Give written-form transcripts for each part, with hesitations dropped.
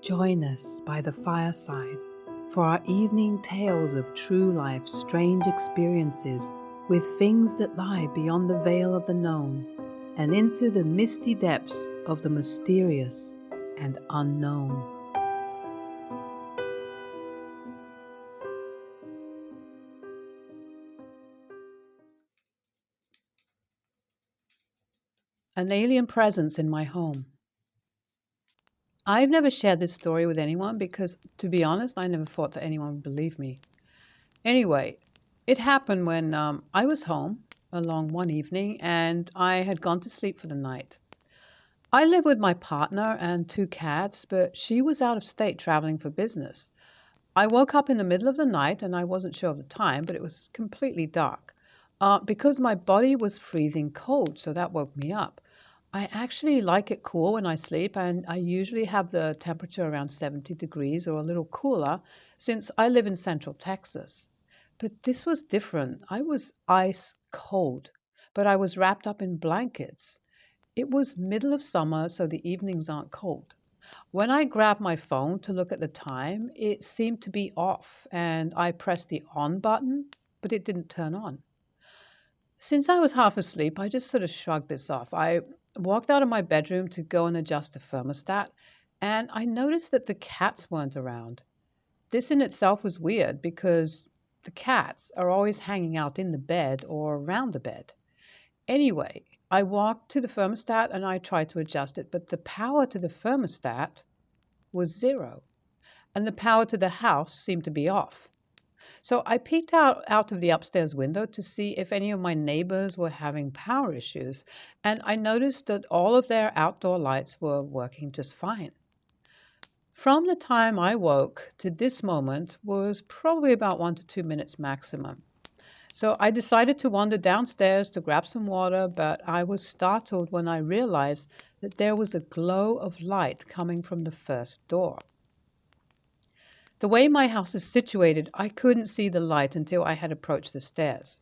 Join us by the fireside for our evening tales of true life's strange experiences with things that lie beyond the veil of the known and into the misty depths of the mysterious and unknown. An alien presence in my home. I've never shared this story with anyone because, to be honest, I never thought that anyone would believe me. Anyway, it happened when I was home along one evening and I had gone to sleep for the night. I live with my partner and two cats, but she was out of state traveling for business. I woke up in the middle of the night and I wasn't sure of the time, but it was completely dark. Because my body was freezing cold, so that woke me up. I actually like it cool when I sleep, and I usually have the temperature around 70 degrees or a little cooler since I live in central Texas. But this was different. I was ice cold, but I was wrapped up in blankets. It was middle of summer, so the evenings aren't cold. When I grabbed my phone to look at the time, it seemed to be off, and I pressed the on button, but it didn't turn on. Since I was half asleep, I just sort of shrugged this off. I walked out of my bedroom to go and adjust the thermostat, and I noticed that the cats weren't around. This in itself was weird because the cats are always hanging out in the bed or around the bed. Anyway, I walked to the thermostat and I tried to adjust it, but the power to the thermostat was zero, and the power to the house seemed to be off. So I peeked out of the upstairs window to see if any of my neighbors were having power issues, and I noticed that all of their outdoor lights were working just fine. From the time I woke to this moment was probably about 1 to 2 minutes maximum. So I decided to wander downstairs to grab some water, but I was startled when I realized that there was a glow of light coming from the first door. The way my house is situated, I couldn't see the light until I had approached the stairs.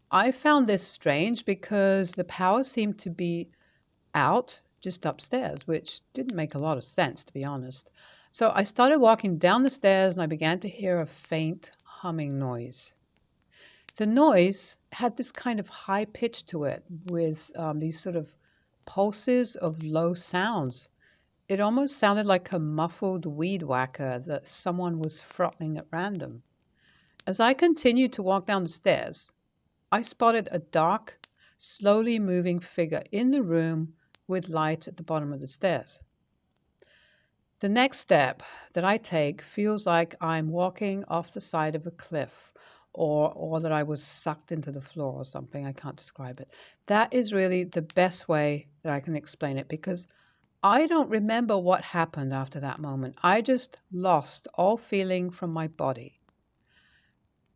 I found this strange because the power seemed to be out just upstairs, which didn't make a lot of sense, to be honest. So I started walking down the stairs and I began to hear a faint humming noise. The noise had this kind of high pitch to it with these sort of pulses of low sounds. It almost sounded like a muffled weed whacker that someone was throttling at random. As I continued to walk down the stairs, I spotted a dark, slowly moving figure in the room with light at the bottom of the stairs. The next step that I take feels like I'm walking off the side of a cliff or that I was sucked into the floor or something. I can't describe it. That is really the best way that I can explain it because I don't remember what happened after that moment. I just lost all feeling from my body.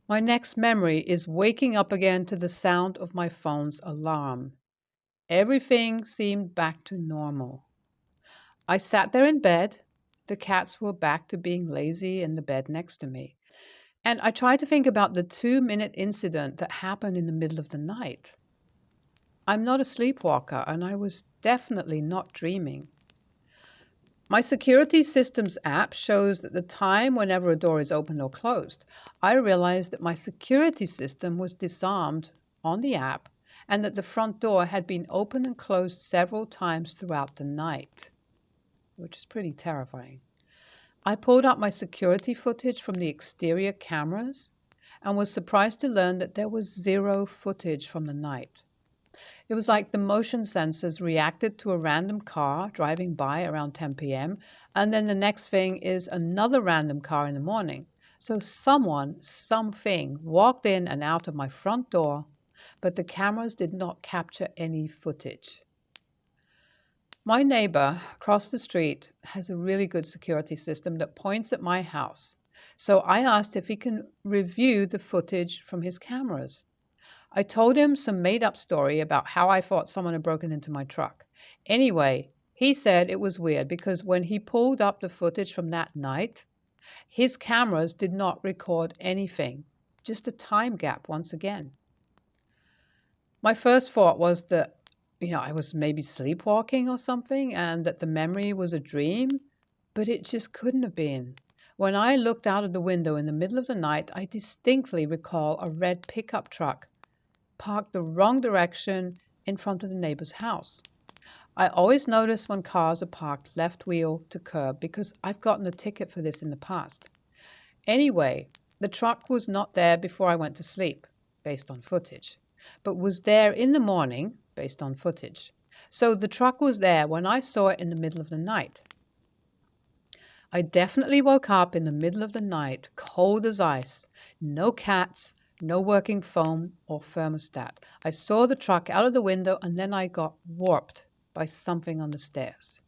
My next memory is waking up again to the sound of my phone's alarm. Everything seemed back to normal. I sat there in bed. The cats were back to being lazy in the bed next to me. And I tried to think about the 2 minute incident that happened in the middle of the night. I'm not a sleepwalker, and I was definitely not dreaming. My security systems app shows that the time whenever a door is opened or closed. I realized that my security system was disarmed on the app and that the front door had been opened and closed several times throughout the night, which is pretty terrifying. I pulled out my security footage from the exterior cameras and was surprised to learn that there was zero footage from the night. It was like the motion sensors reacted to a random car driving by around 10 p.m., and then the next thing is another random car in the morning. So someone, something, walked in and out of my front door, but the cameras did not capture any footage. My neighbor across the street has a really good security system that points at my house. So I asked if he can review the footage from his cameras. I told him some made up story about how I thought someone had broken into my truck. Anyway, he said it was weird because when he pulled up the footage from that night, his cameras did not record anything, just a time gap once again. My first thought was that, I was maybe sleepwalking or something and that the memory was a dream. but it just couldn't have been. When I looked out of the window in the middle of the night, I distinctly recall a red pickup truck parked the wrong direction in front of the neighbor's house. I always notice when cars are parked left wheel to curb because I've gotten a ticket for this in the past. Anyway, the truck was not there before I went to sleep, based on footage, but was there in the morning, based on footage. So the truck was there when I saw it in the middle of the night. I definitely woke up in the middle of the night, cold as ice. No cats, no working phone or thermostat. I saw the truck out of the window and then I got warped by something on the stairs.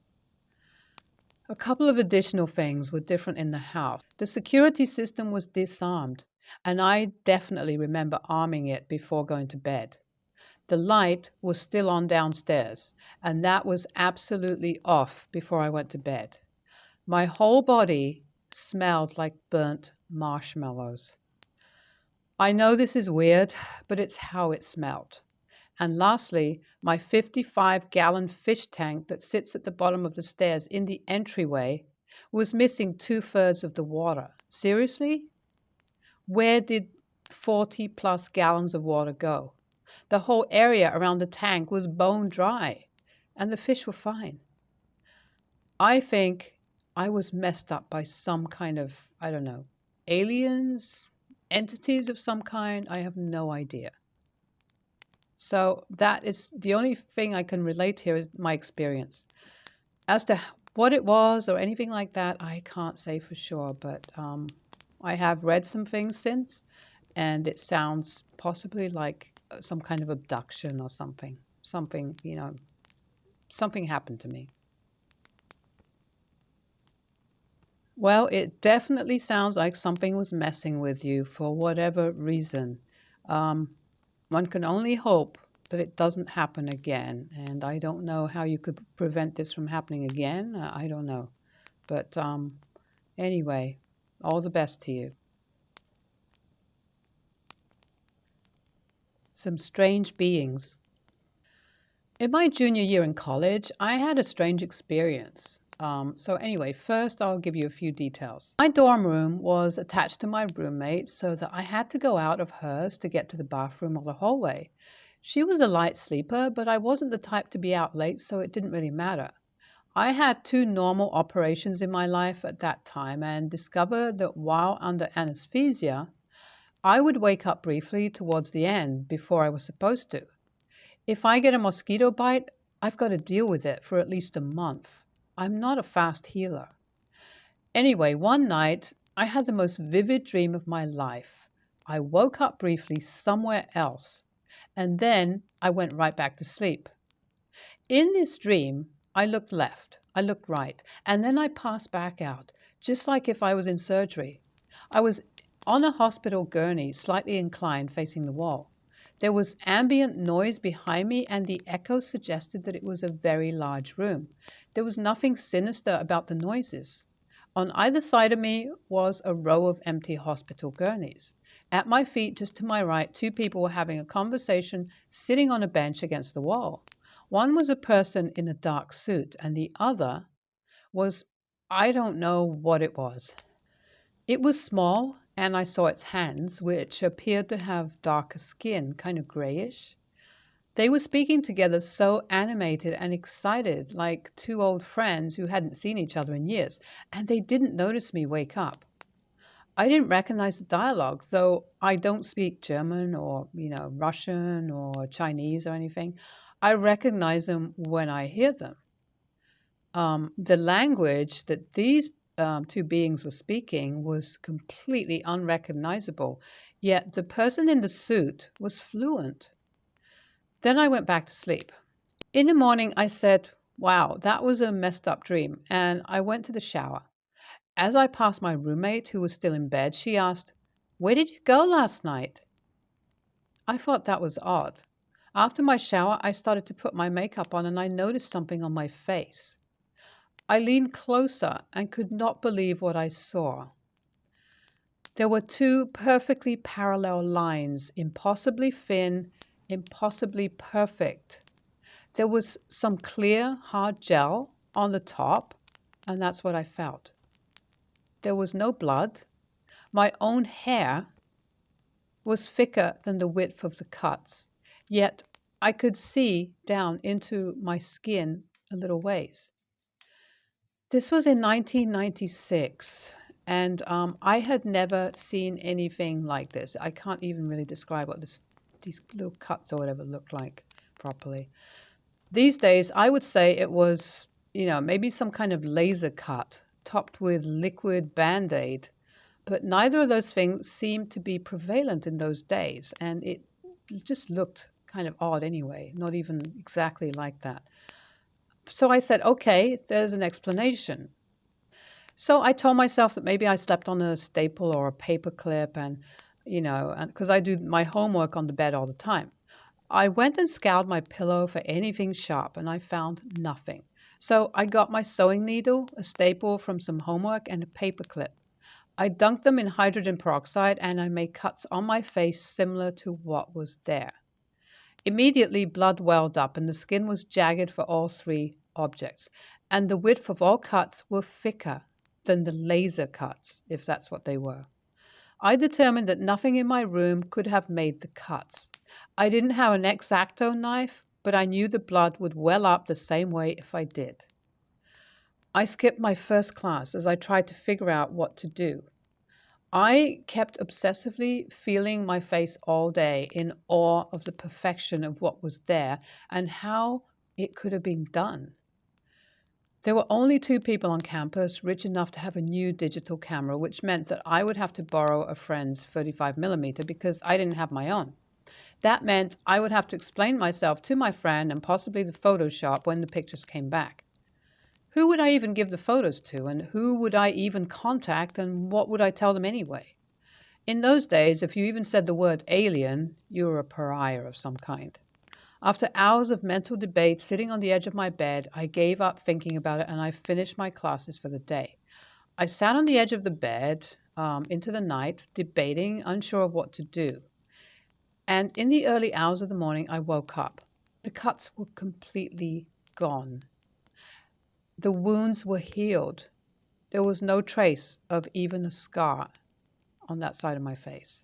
A couple of additional things were different in the house. The security system was disarmed, and I definitely remember arming it before going to bed. The light was still on downstairs, and that was absolutely off before I went to bed. My whole body smelled like burnt marshmallows. I know this is weird, but it's how it smelled. And lastly, my 55-gallon fish tank that sits at the bottom of the stairs in the entryway was missing two-thirds of the water. Seriously? Where did 40 plus gallons of water go? The whole area around the tank was bone dry, and the fish were fine. I think I was messed up by some kind of, I don't know, aliens, entities of some kind. I have no idea. So that is the only thing I can relate here is my experience. As to what it was or anything like that, I can't say for sure, but I have read some things since, and it sounds possibly like some kind of abduction or something. Something, something happened to me. Well, it definitely sounds like something was messing with you for whatever reason. Um, One can only hope that it doesn't happen again. And I don't know how you could prevent this from happening again. I don't know. But anyway, all the best to you. Some strange beings. In my junior year in college, I had a strange experience. So anyway, first I'll give you a few details. My dorm room was attached to my roommate so that I had to go out of hers to get to the bathroom or the hallway. She was a light sleeper, but I wasn't the type to be out late, so it didn't really matter. I had two normal operations in my life at that time and discovered that while under anesthesia, I would wake up briefly towards the end before I was supposed to. If I get a mosquito bite, I've got to deal with it for at least a month. I'm not a fast healer. Anyway, one night I had the most vivid dream of my life. I woke up briefly somewhere else, and then I went right back to sleep. In this dream, I looked left, I looked right, and then I passed back out, just like if I was in surgery. I was on a hospital gurney, slightly inclined, facing the wall. There was ambient noise behind me, and the echo suggested that it was a very large room. There was nothing sinister about the noises. On either side of me was a row of empty hospital gurneys. At my feet, just to my right, two people were having a conversation sitting on a bench against the wall. One was a person in a dark suit, and the other was, I don't know what it was. It was small, and I saw its hands, which appeared to have darker skin, kind of grayish. They were speaking together so animated and excited, like two old friends who hadn't seen each other in years, and they didn't notice me wake up. I didn't recognize the dialogue, though I don't speak German or, Russian or Chinese or anything. I recognize them when I hear them. The language that these two beings were speaking was completely unrecognizable, yet the person in the suit was fluent. Then I went back to sleep. In the morning, I said, wow, that was a messed up dream, and I went to the shower. As I passed my roommate, who was still in bed, she asked, where did you go last night? I thought that was odd. After my shower, I started to put my makeup on and I noticed something on my face. I leaned closer and could not believe what I saw. There were two perfectly parallel lines, impossibly thin, impossibly perfect. There was some clear, hard gel on the top, and that's what I felt. There was no blood. My own hair was thicker than the width of the cuts, yet I could see down into my skin a little ways. This was in 1996, and I had never seen anything like this. I can't even really describe what these little cuts or whatever look like properly. These days, I would say it was, maybe some kind of laser cut topped with liquid band aid, but neither of those things seemed to be prevalent in those days, and it just looked kind of odd anyway, not even exactly like that. So I said, okay, there's an explanation. So I told myself that maybe I slept on a staple or a paper clip, and, because I do my homework on the bed all the time. I went and scoured my pillow for anything sharp, and I found nothing. So I got my sewing needle, a staple from some homework, and a paper clip. I dunked them in hydrogen peroxide, and I made cuts on my face similar to what was there. Immediately, blood welled up, and the skin was jagged for all three objects, and the width of all cuts were thicker than the laser cuts, if that's what they were. I determined that nothing in my room could have made the cuts. I didn't have an X-Acto knife, but I knew the blood would well up the same way if I did. I skipped my first class as I tried to figure out what to do. I kept obsessively feeling my face all day in awe of the perfection of what was there and how it could have been done. There were only two people on campus rich enough to have a new digital camera, which meant that I would have to borrow a friend's 35mm because I didn't have my own. That meant I would have to explain myself to my friend and possibly the Photoshop when the pictures came back. Who would I even give the photos to, and who would I even contact, and what would I tell them anyway? In those days, if you even said the word alien, you were a pariah of some kind. After hours of mental debate sitting on the edge of my bed, I gave up thinking about it and I finished my classes for the day. I sat on the edge of the bed into the night, debating, unsure of what to do. And in the early hours of the morning, I woke up. The cuts were completely gone. The wounds were healed. There was no trace of even a scar on that side of my face.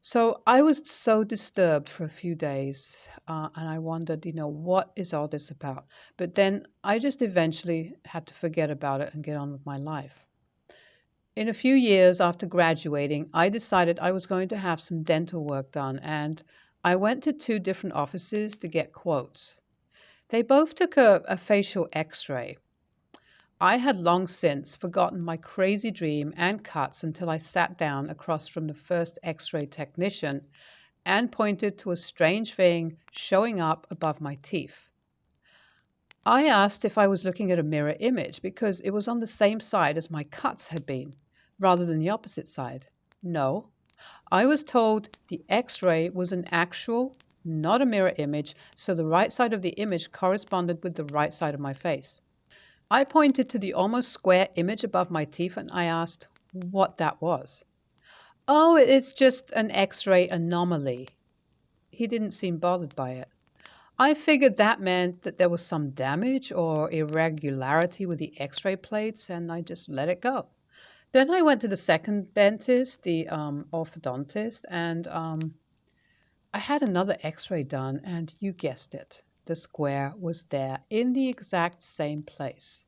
So I was so disturbed for a few days, and I wondered, what is all this about? But then I just eventually had to forget about it and get on with my life. In a few years after graduating, I decided I was going to have some dental work done, and I went to two different offices to get quotes. They both took a facial x ray. I had long since forgotten my crazy dream and cuts until I sat down across from the first x ray technician and pointed to a strange thing showing up above my teeth. I asked if I was looking at a mirror image because it was on the same side as my cuts had been, rather than the opposite side. No, I was told the x ray was an actual, not a mirror image, so the right side of the image corresponded with the right side of my face. I pointed to the almost square image above my teeth and I asked what that was. Oh, it's just an x ray anomaly. He didn't seem bothered by it. I figured that meant that there was some damage or irregularity with the x ray plates, and I just let it go. Then I went to the second dentist, the orthodontist, and I had another x ray done, and you guessed it. The square was there in the exact same place.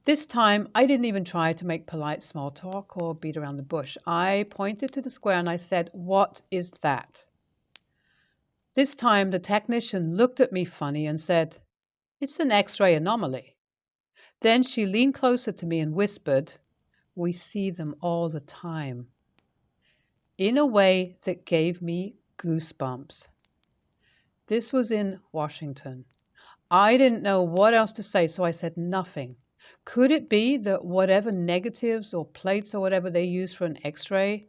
This time, I didn't even try to make polite small talk or beat around the bush. I pointed to the square and I said, "What is that?" This time, the technician looked at me funny and said, "It's an x ray anomaly." Then she leaned closer to me and whispered, "We see them all the time," in a way that gave me goosebumps. This was in Washington. I didn't know what else to say, so I said nothing. Could it be that whatever negatives or plates or whatever they used for an x ray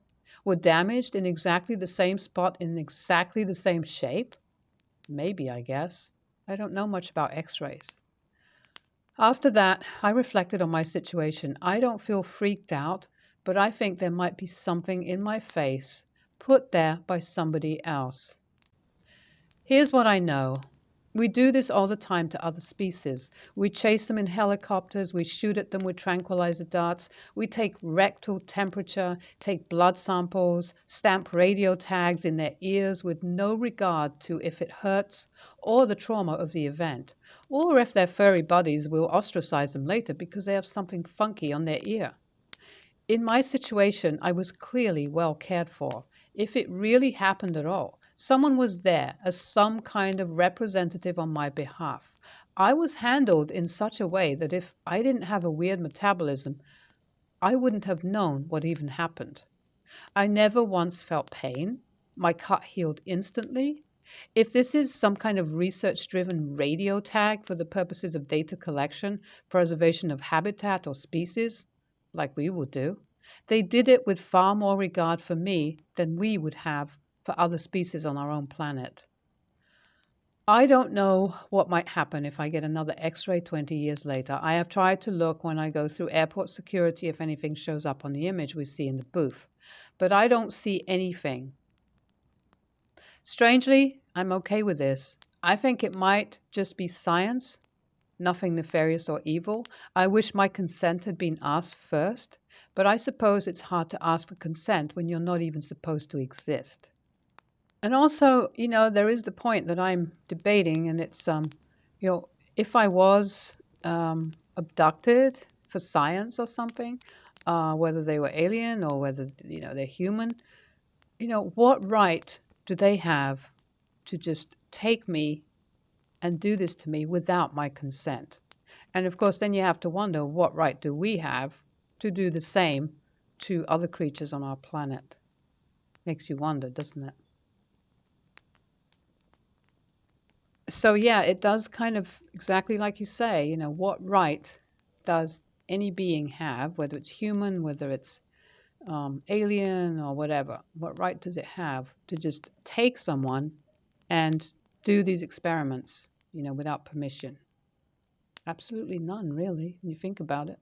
were damaged in exactly the same spot in exactly the same shape? Maybe, I guess. I don't know much about x rays. After that, I reflected on my situation. I don't feel freaked out, but I think there might be something in my face put there by somebody else. Here's what I know. We do this all the time to other species. We chase them in helicopters, we shoot at them with tranquilizer darts, we take rectal temperature, take blood samples, stamp radio tags in their ears with no regard to if it hurts or the trauma of the event, or if their furry buddies will ostracize them later because they have something funky on their ear. In my situation, I was clearly well cared for. If it really happened at all, someone was there as some kind of representative on my behalf. I was handled in such a way that if I didn't have a weird metabolism, I wouldn't have known what even happened. I never once felt pain. My cut healed instantly. If this is some kind of research driven radio tag for the purposes of data collection, preservation of habitat or species, like we would do, they did it with far more regard for me than we would have for other species on our own planet. I don't know what might happen if I get another x ray 20 years later. I have tried to look when I go through airport security if anything shows up on the image we see in the booth, but I don't see anything. Strangely, I'm okay with this. I think it might just be science, nothing nefarious or evil. I wish my consent had been asked first, but I suppose it's hard to ask for consent when you're not even supposed to exist. And also, there is the point that I'm debating, and it's, you know, if I was abducted for science or something, whether they were alien or whether, they're human, what right do they have to just take me and do this to me without my consent? And of course, then you have to wonder what right do we have to do the same to other creatures on our planet? Makes you wonder, doesn't it? So, yeah, it does kind of exactly like you say, what right does any being have, whether it's human, whether it's alien or whatever? What right does it have to just take someone and do these experiments, without permission? Absolutely none, really, when you think about it.